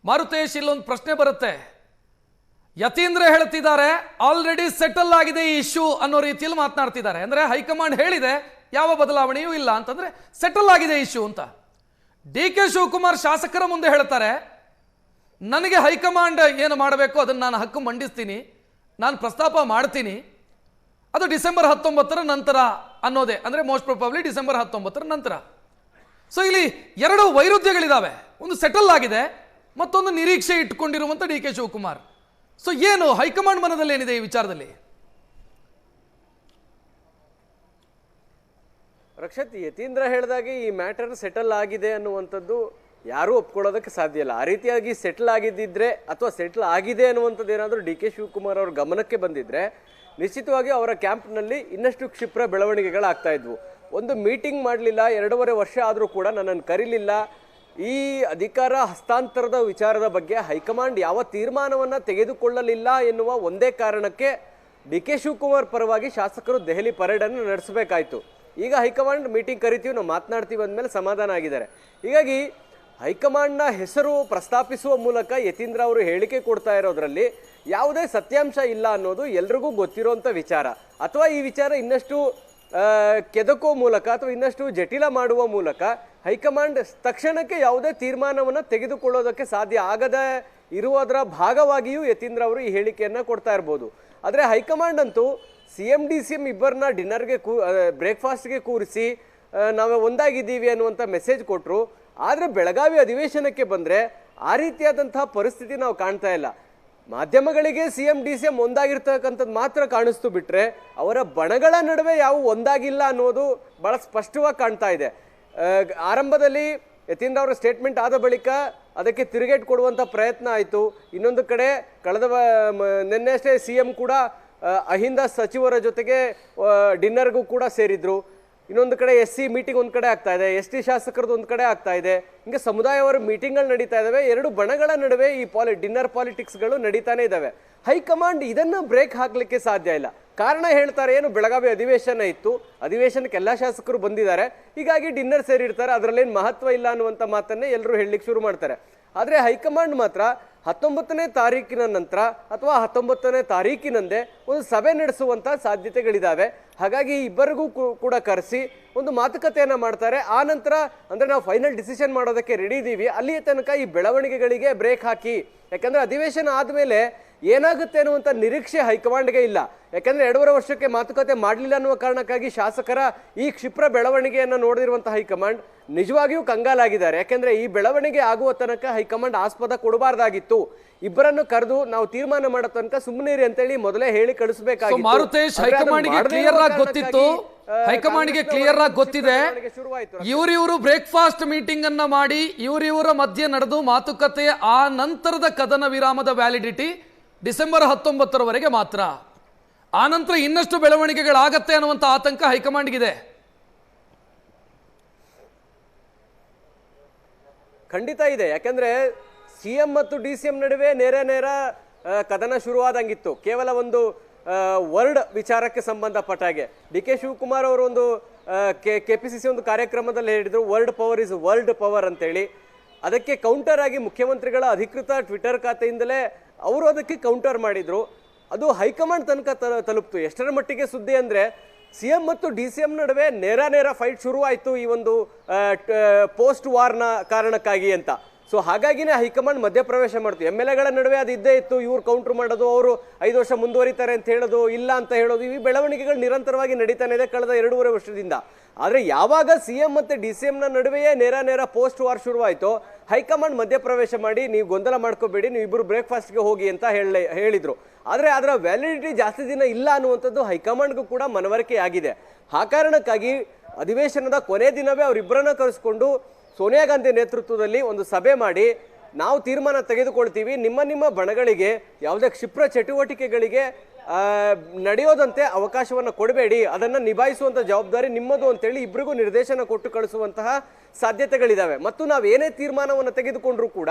ಮಾರುತೇಶ್ ಇಲ್ಲೊಂದು ಪ್ರಶ್ನೆ ಬರುತ್ತೆ. ಯತೀಂದ್ರ ಹೇಳ್ತಿದ್ದಾರೆ ಆಲ್ರೆಡಿ ಸೆಟಲ್ ಆಗಿದೆ ಈ ಇಶ್ಯೂ ಅನ್ನೋ ರೀತಿಯಲ್ಲಿ ಮಾತನಾಡ್ತಿದ್ದಾರೆ. ಅಂದ್ರೆ ಹೈಕಮಾಂಡ್ ಹೇಳಿದೆ ಯಾವ ಬದಲಾವಣೆಯೂ ಇಲ್ಲ ಅಂತಂದ್ರೆ ಸೆಟಲ್ ಆಗಿದೆ ಇಶ್ಯೂ ಅಂತ. ಡಿ.ಕೆ. ಶಿವಕುಮಾರ್ ಶಾಸಕರ ಮುಂದೆ ಹೇಳ್ತಾರೆ ನನಗೆ ಹೈಕಮಾಂಡ್ ಏನು ಮಾಡಬೇಕು ಅದನ್ನು ನಾನು ಹಕ್ಕು ಮಂಡಿಸ್ತೀನಿ, ನಾನು ಪ್ರಸ್ತಾಪ ಮಾಡ್ತೀನಿ, ಅದು ಡಿಸೆಂಬರ್ 19 ನಂತರ ಅನ್ನೋದೇ, ಅಂದರೆ ಮೋಸ್ಟ್ ಪ್ರೊಬಬ್ಲಿ ಡಿಸೆಂಬರ್ 19 ನಂತರ. ಸೊ ಇಲ್ಲಿ ಎರಡು ವೈರುಧ್ಯಗಳಿದ್ದಾವೆ, ಒಂದು ಸೆಟಲ್ ಆಗಿದೆ, ಮತ್ತೊಂದು ನಿರೀಕ್ಷೆ ಇಟ್ಕೊಂಡಿರುವಂಥ ಡಿ.ಕೆ. ಶಿವಕುಮಾರ್. ಸೊ ಏನು ಹೈಕಮಾಂಡ್ ಮನದಲ್ಲಿ ಏನಿದೆ ಈ ವಿಚಾರದಲ್ಲಿ? ರಕ್ಷತ್, ಯತೀಂದ್ರ ಹೇಳಿದಾಗೆ ಈ ಮ್ಯಾಟರ್ ಸೆಟಲ್ ಆಗಿದೆ ಅನ್ನುವಂಥದ್ದು ಯಾರೂ ಒಪ್ಕೊಳ್ಳೋದಕ್ಕೆ ಸಾಧ್ಯ ಇಲ್ಲ. ಆ ರೀತಿಯಾಗಿ ಸೆಟಲ್ ಆಗಿದ್ದಿದ್ರೆ ಅಥವಾ ಸೆಟಲ್ ಆಗಿದೆ ಅನ್ನುವಂಥದ್ದು ಏನಾದರೂ ಡಿ.ಕೆ. ಶಿವಕುಮಾರ್ ಅವ್ರ ಗಮನಕ್ಕೆ ಬಂದಿದ್ರೆ ನಿಶ್ಚಿತವಾಗಿ ಅವರ ಕ್ಯಾಂಪ್ನಲ್ಲಿ ಇನ್ನಷ್ಟು ಕ್ಷಿಪ್ರ ಬೆಳವಣಿಗೆಗಳಾಗ್ತಾ ಇದ್ವು. ಒಂದು ಮೀಟಿಂಗ್ ಮಾಡಲಿಲ್ಲ, 2.5 ವರ್ಷ ಆದರೂ ಕೂಡ ನನ್ನನ್ನು ಕರೀಲಿಲ್ಲ. ಈ ಅಧಿಕಾರ ಹಸ್ತಾಂತರದ ವಿಚಾರದ ಬಗ್ಗೆ ಹೈಕಮಾಂಡ್ ಯಾವ ತೀರ್ಮಾನವನ್ನು ತೆಗೆದುಕೊಳ್ಳಲಿಲ್ಲ ಎನ್ನುವ ಒಂದೇ ಕಾರಣಕ್ಕೆ ಡಿ.ಕೆ. ಶಿವಕುಮಾರ್ ಪರವಾಗಿ ಶಾಸಕರು ದೆಹಲಿ ಪರೇಡನ್ನು ನಡೆಸಬೇಕಾಯಿತು. ಈಗ ಹೈಕಮಾಂಡ್ ಮೀಟಿಂಗ್ ಕರಿತೀವಿ, ನಾವು ಮಾತನಾಡ್ತೀವಿ ಅಂದಮೇಲೆ ಸಮಾಧಾನ ಆಗಿದ್ದಾರೆ. ಹೀಗಾಗಿ ಹೈಕಮಾಂಡ್ನ ಹೆಸರು ಪ್ರಸ್ತಾಪಿಸುವ ಮೂಲಕ ಯತೀಂದ್ರ ಅವರು ಹೇಳಿಕೆ ಕೊಡ್ತಾ ಇರೋದ್ರಲ್ಲಿ ಯಾವುದೇ ಸತ್ಯಾಂಶ ಇಲ್ಲ ಅನ್ನೋದು ಎಲ್ರಿಗೂ ಗೊತ್ತಿರುವಂಥ ವಿಚಾರ. ಅಥವಾ ಈ ವಿಚಾರ ಇನ್ನಷ್ಟು ಕೆದಕೋ ಮೂಲಕ ಅಥವಾ ಇನ್ನಷ್ಟು ಜಟಿಲ ಮಾಡುವ ಮೂಲಕ ಹೈಕಮಾಂಡ್ ತಕ್ಷಣಕ್ಕೆ ಯಾವುದೇ ತೀರ್ಮಾನವನ್ನು ತೆಗೆದುಕೊಳ್ಳೋದಕ್ಕೆ ಸಾಧ್ಯ ಆಗದೆ ಇರುವುದರ ಭಾಗವಾಗಿಯೂ ಯತೀಂದ್ರ ಅವರು ಈ ಹೇಳಿಕೆಯನ್ನು ಕೊಡ್ತಾ ಇರ್ಬೋದು. ಆದರೆ ಹೈಕಮಾಂಡ್ ಅಂತೂ CM DCM ಇಬ್ಬರನ್ನ ಡಿನ್ನರ್ಗೆ ಬ್ರೇಕ್ಫಾಸ್ಟ್ಗೆ ಕೂರಿಸಿ ನಾವು ಒಂದಾಗಿದ್ದೀವಿ ಅನ್ನುವಂಥ ಮೆಸೇಜ್ ಕೊಟ್ಟರು. ಆದರೆ ಬೆಳಗಾವಿ ಅಧಿವೇಶನಕ್ಕೆ ಬಂದರೆ ಆ ರೀತಿಯಾದಂತಹ ಪರಿಸ್ಥಿತಿ ನಾವು ಕಾಣ್ತಾ ಇಲ್ಲ. ಮಾಧ್ಯಮಗಳಿಗೆ CM DCM ಒಂದಾಗಿರ್ತಕ್ಕಂಥದ್ದು ಮಾತ್ರ ಕಾಣಿಸ್ತು ಬಿಟ್ಟರೆ ಅವರ ಬಣಗಳ ನಡುವೆ ಯಾವ ಒಂದಾಗಿಲ್ಲ ಅನ್ನೋದು ಭಾಳ ಸ್ಪಷ್ಟವಾಗಿ ಕಾಣ್ತಾ ಇದೆ. ಆರಂಭದಲ್ಲಿ ಯತೀಂದ್ರ ಅವರ ಸ್ಟೇಟ್ಮೆಂಟ್ ಆದ ಬಳಿಕ ಅದಕ್ಕೆ ತಿರುಗೇಟು ಕೊಡುವಂಥ ಪ್ರಯತ್ನ ಆಯಿತು. ಇನ್ನೊಂದು ಕಡೆ ನಿನ್ನೆ ಅಷ್ಟೇ CM ಕೂಡ ಅಹಿಂದ ಸಚಿವರ ಜೊತೆಗೆ ಡಿನ್ನರ್ಗೂ ಕೂಡ ಸೇರಿದ್ರು. ಇನ್ನೊಂದು ಕಡೆ SC ಮೀಟಿಂಗ್ ಒಂದು ಕಡೆ ಆಗ್ತಾ ಇದೆ, ST ಶಾಸಕರದ್ದು ಒಂದು ಕಡೆ ಆಗ್ತಾ ಇದೆ. ಹಿಂಗೆ ಸಮುದಾಯವರ ಮೀಟಿಂಗ್ಗಳು ನಡೀತಾ ಇದ್ದಾವೆ. ಎರಡು ಬಣಗಳ ನಡುವೆ ಈ ಡಿನ್ನರ್ ಪಾಲಿಟಿಕ್ಸ್ಗಳು ನಡೀತಾನೆ ಇದ್ದಾವೆ. ಹೈಕಮಾಂಡ್ ಇದನ್ನು ಬ್ರೇಕ್ ಹಾಕಲಿಕ್ಕೆ ಸಾಧ್ಯ ಇಲ್ಲ. ಕಾರಣ ಹೇಳ್ತಾರೆ, ಏನು ಬೆಳಗಾವಿ ಅಧಿವೇಶನ ಇತ್ತು, ಅಧಿವೇಶನಕ್ಕೆ ಎಲ್ಲ ಶಾಸಕರು ಬಂದಿದ್ದಾರೆ, ಹೀಗಾಗಿ ಡಿನ್ನರ್ ಸೇರಿರ್ತಾರೆ, ಅದರಲ್ಲೇನು ಮಹತ್ವ ಇಲ್ಲ ಅನ್ನುವಂಥ ಮಾತನ್ನೇ ಎಲ್ಲರೂ ಹೇಳಲಿಕ್ಕೆ ಶುರು ಮಾಡ್ತಾರೆ. ಆದರೆ ಹೈಕಮಾಂಡ್ ಮಾತ್ರ 19ನೇ ತಾರೀಕಿನ ನಂತರ ಅಥವಾ 19ನೇ ತಾರೀಕಿನಂದೇ ಒಂದು ಸಭೆ ನಡೆಸುವಂಥ ಸಾಧ್ಯತೆಗಳಿದ್ದಾವೆ. ಹಾಗಾಗಿ ಇಬ್ಬರಿಗೂ ಕೂಡ ಕರೆಸಿ ಒಂದು ಮಾತುಕತೆಯನ್ನು ಮಾಡ್ತಾರೆ. ಆ ನಂತರ ಅಂದರೆ ನಾವು ಫೈನಲ್ ಡಿಸಿಷನ್ ಮಾಡೋದಕ್ಕೆ ರೆಡಿ ಇದ್ದೀವಿ, ಅಲ್ಲಿಯ ತನಕ ಈ ಬೆಳವಣಿಗೆಗಳಿಗೆ ಬ್ರೇಕ್ ಹಾಕಿ. ಯಾಕಂದರೆ ಅಧಿವೇಶನ ಆದಮೇಲೆ ಏನಾಗುತ್ತೆ ಅನ್ನುವಂಥ ನಿರೀಕ್ಷೆ ಹೈಕಮಾಂಡ್ಗೆ ಇಲ್ಲ. ಯಾಕಂದರೆ 2.5 ವರ್ಷಕ್ಕೆ ಮಾತುಕತೆ ಮಾಡಲಿಲ್ಲ ಅನ್ನುವ ಕಾರಣಕ್ಕಾಗಿ ಶಾಸಕರ ಈ ಕ್ಷಿಪ್ರ ಬೆಳವಣಿಗೆಯನ್ನು ನೋಡಿರುವಂಥ ಹೈಕಮಾಂಡ್ ನಿಜವಾಗಿಯೂ ಕಂಗಾಲಾಗಿದ್ದಾರೆ. ಯಾಕೆಂದರೆ ಈ ಬೆಳವಣಿಗೆ ಆಗುವ ತನಕ ಹೈಕಮಾಂಡ್ ಆಸ್ಪದ ಕೊಡಬಾರ್ದಾಗಿತ್ತು. ಇಬ್ಬರನ್ನು ಕರೆದು ನಾವು ತೀರ್ಮಾನ ಮಾಡೋ ತನಕ ಸುಮ್ಮನಿರಿ ಅಂತೇಳಿ ಮೊದಲೇ ಹೇಳಿ ಕಳಿಸಬೇಕಾಗಿತ್ತು. ಮಾರುತೇಶ್, ಹೈಕಮಾಂಡ್ಗೆ ಕ್ಲಿಯರ್ ಆಗಿ ಗೊತ್ತಿತ್ತು, ಹೈಕಮಾಂಡ್ಗೆ ಕ್ಲಿಯರ್ ಆಗಿ ಗೊತ್ತಿದೆ. ಇವರು ಬ್ರೇಕ್ಫಾಸ್ಟ್ ಮೀಟಿಂಗ್ ಅನ್ನ ಮಾಡಿ ಇವರ ಮಧ್ಯೆ ನಡೆದು ಮಾತುಕತೆ ಆ ನಂತರದ ಕದನ ವಿರಾಮದ ವ್ಯಾಲಿಡಿಟಿ ಡಿಸೆಂಬರ್ 19ರವರೆಗೆ ಮಾತ್ರ. ಆ ನಂತರ ಇನ್ನಷ್ಟು ಬೆಳವಣಿಗೆಗಳಾಗತ್ತೆ ಅನ್ನುವಂಥ ಆತಂಕ ಹೈಕಮಾಂಡ್ಗಿದೆ. ಖಂಡಿತ ಇದೆ. ಯಾಕಂದ್ರೆ CM ಮತ್ತು DCM ನಡುವೆ ನೇರ ಕದನ ಶುರುವಾದಂಗಿತ್ತು. ಕೇವಲ ಒಂದು ವರ್ಡ್ ವಿಚಾರಕ್ಕೆ ಸಂಬಂಧಪಟ್ಟ ಹಾಗೆ ಡಿ.ಕೆ. ಶಿವಕುಮಾರ್ ಅವರು ಒಂದು KPCC ಒಂದು ಕಾರ್ಯಕ್ರಮದಲ್ಲಿ ಹೇಳಿದ್ರು, word power is world power ಅಂತೇಳಿ. ಅದಕ್ಕೆ ಕೌಂಟರ್ ಆಗಿ ಮುಖ್ಯಮಂತ್ರಿಗಳ ಅಧಿಕೃತ ಟ್ವಿಟರ್ ಖಾತೆಯಿಂದಲೇ ಅವರು ಅದಕ್ಕೆ ಕೌಂಟರ್ ಮಾಡಿದ್ರು. ಅದು ಹೈಕಮಾಂಡ್ ತನಕ ತಲುಪ್ತು. ಎಷ್ಟರ ಮಟ್ಟಿಗೆ ಸುದ್ದಿ ಅಂದರೆ CM ಮತ್ತು DCM ನಡುವೆ ನೇರ ಫೈಟ್ ಶುರುವಾಯಿತು ಈ ಒಂದು ಪೋಸ್ಟ್ ವಾರ್ನ ಕಾರಣಕ್ಕಾಗಿ ಅಂತ. ಸೊ ಹಾಗಾಗಿನೇ ಹೈಕಮಾಂಡ್ ಮಧ್ಯಪ್ರವೇಶ ಮಾಡ್ತು. MLAಗಳ ನಡುವೆ ಅದು ಇದ್ದೇ ಇತ್ತು. ಇವ್ರು ಕೌಂಟರ್ ಮಾಡೋದು, ಅವರು 5 ವರ್ಷ ಮುಂದುವರಿತಾರೆ ಅಂತ ಹೇಳೋದು, ಇಲ್ಲ ಅಂತ ಹೇಳೋದು, ಈ ಬೆಳವಣಿಗೆಗಳು ನಿರಂತರವಾಗಿ ನಡೀತಾನೆ ಇದೆ ಕಳೆದ 2.5 ವರ್ಷದಿಂದ. ಆದರೆ ಯಾವಾಗ CM ಮತ್ತು DCMನ ನಡುವೆಯೇ ನೇರ ಪೋಸ್ಟ್ ವಾರ್ ಶುರುವಾಯಿತು, ಹೈಕಮಾಂಡ್ ಮಧ್ಯಪ್ರವೇಶ ಮಾಡಿ ನೀವು ಗೊಂದಲ ಮಾಡ್ಕೋಬೇಡಿ, ನೀವು ಇಬ್ಬರು ಬ್ರೇಕ್ಫಾಸ್ಟ್ಗೆ ಹೋಗಿ ಅಂತ ಹೇಳಿದ್ರು. ಆದರೆ ಅದರ ವ್ಯಾಲಿಡಿಟಿ ಜಾಸ್ತಿ ದಿನ ಇಲ್ಲ ಅನ್ನುವಂಥದ್ದು ಹೈಕಮಾಂಡ್ಗೂ ಕೂಡ ಮನವರಿಕೆ ಆಗಿದೆ. ಆ ಕಾರಣಕ್ಕಾಗಿ ಅಧಿವೇಶನದ ಕೊನೆ ದಿನವೇ ಅವರಿಬ್ಬರನ್ನ ಕರೆಸ್ಕೊಂಡು ಸೋನಿಯಾ ಗಾಂಧಿ ನೇತೃತ್ವದಲ್ಲಿ ಒಂದು ಸಭೆ ಮಾಡಿ ನಾವು ತೀರ್ಮಾನ ತೆಗೆದುಕೊಳ್ತೀವಿ, ನಿಮ್ಮ ಬಣಗಳಿಗೆ ಯಾವುದೇ ಕ್ಷಿಪ್ರ ಚಟುವಟಿಕೆಗಳಿಗೆ ನಡೆಯೋದಂತೆ ಅವಕಾಶವನ್ನು ಕೊಡಬೇಡಿ, ಅದನ್ನು ನಿಭಾಯಿಸುವಂಥ ಜವಾಬ್ದಾರಿ ನಿಮ್ಮದು ಅಂತೇಳಿ ಇಬ್ಬರಿಗೂ ನಿರ್ದೇಶನ ಕೊಟ್ಟು ಕಳಿಸುವಂತಹ ಸಾಧ್ಯತೆಗಳಿದ್ದಾವೆ. ಮತ್ತು ನಾವು ಏನೇ ತೀರ್ಮಾನವನ್ನು ತೆಗೆದುಕೊಂಡ್ರೂ ಕೂಡ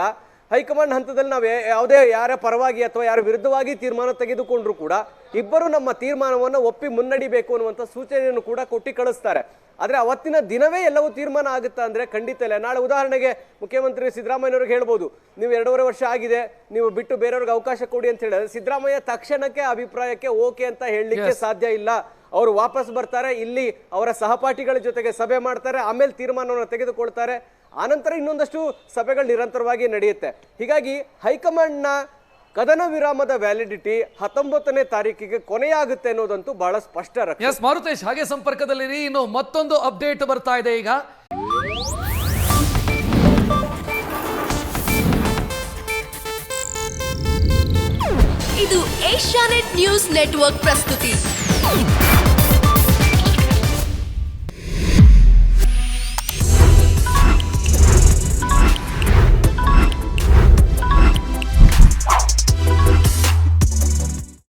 ಹೈಕಮಾಂಡ್ ಹಂತದಲ್ಲಿ ನಾವು ಯಾವುದೇ ಯಾರ ಪರವಾಗಿ ಅಥವಾ ಯಾರ ವಿರುದ್ಧವಾಗಿ ತೀರ್ಮಾನ ತೆಗೆದುಕೊಂಡ್ರು ಕೂಡ ಇಬ್ಬರು ನಮ್ಮ ತೀರ್ಮಾನವನ್ನು ಒಪ್ಪಿ ಮುನ್ನಡಿಬೇಕು ಅನ್ನುವಂಥ ಸೂಚನೆಯನ್ನು ಕೂಡ ಕೊಟ್ಟು ಕಳಿಸ್ತಾರೆ. ಆದರೆ ಅವತ್ತಿನ ದಿನವೇ ಎಲ್ಲವೂ ತೀರ್ಮಾನ ಆಗುತ್ತಾ ಅಂದರೆ ಖಂಡಿತ ಇಲ್ಲ. ನಾಳೆ ಉದಾಹರಣೆಗೆ ಮುಖ್ಯಮಂತ್ರಿ ಸಿದ್ದರಾಮಯ್ಯವ್ರಿಗೆ ಹೇಳ್ಬೋದು, ನೀವು 2.5 ವರ್ಷ ಆಗಿದೆ, ನೀವು ಬಿಟ್ಟು ಬೇರೆಯವ್ರಿಗೆ ಅವಕಾಶ ಕೊಡಿ ಅಂತ ಹೇಳಿದ್ರೆ ಸಿದ್ದರಾಮಯ್ಯ ತಕ್ಷಣಕ್ಕೆ ಅಭಿಪ್ರಾಯಕ್ಕೆ ಓಕೆ ಅಂತ ಹೇಳಲಿಕ್ಕೆ ಸಾಧ್ಯ ಇಲ್ಲ. ಅವರು ವಾಪಸ್ ಬರ್ತಾರೆ, ಇಲ್ಲಿ ಅವರ ಸಹಪಾಠಿಗಳ ಜೊತೆಗೆ ಸಭೆ ಮಾಡ್ತಾರೆ, ಆಮೇಲೆ ತೀರ್ಮಾನವನ್ನು ತೆಗೆದುಕೊಳ್ತಾರೆ. ಆನಂತರ ಇನ್ನೊಂದಷ್ಟು ಸಭೆಗಳು ನಿರಂತರವಾಗಿ ನಡೆಯುತ್ತೆ. ಹೀಗಾಗಿ ಹೈಕಮಾಂಡ್ನ ಕದನ ವಿರಾಮದ ವ್ಯಾಲಿಡಿಟಿ 19ನೇ ತಾರೀಕಿಗೆ ಕೊನೆಯಾಗುತ್ತೆ ಅನ್ನೋದಂತೂ ಬಹಳ ಸ್ಪಷ್ಟ. ಎಸ್ ಮಾರುತೇಶ್, ಹಾಗೆ ಸಂಪರ್ಕದಲ್ಲಿರಿ. ಇನ್ನು ಮತ್ತೊಂದು ಅಪ್ಡೇಟ್ ಬರ್ತಾ ಇದೆ ಈಗ. ಇದು ಏಷ್ಯಾನೆಟ್ ನ್ಯೂಸ್ ನೆಟ್ವರ್ಕ್ ಪ್ರಸ್ತುತಿ.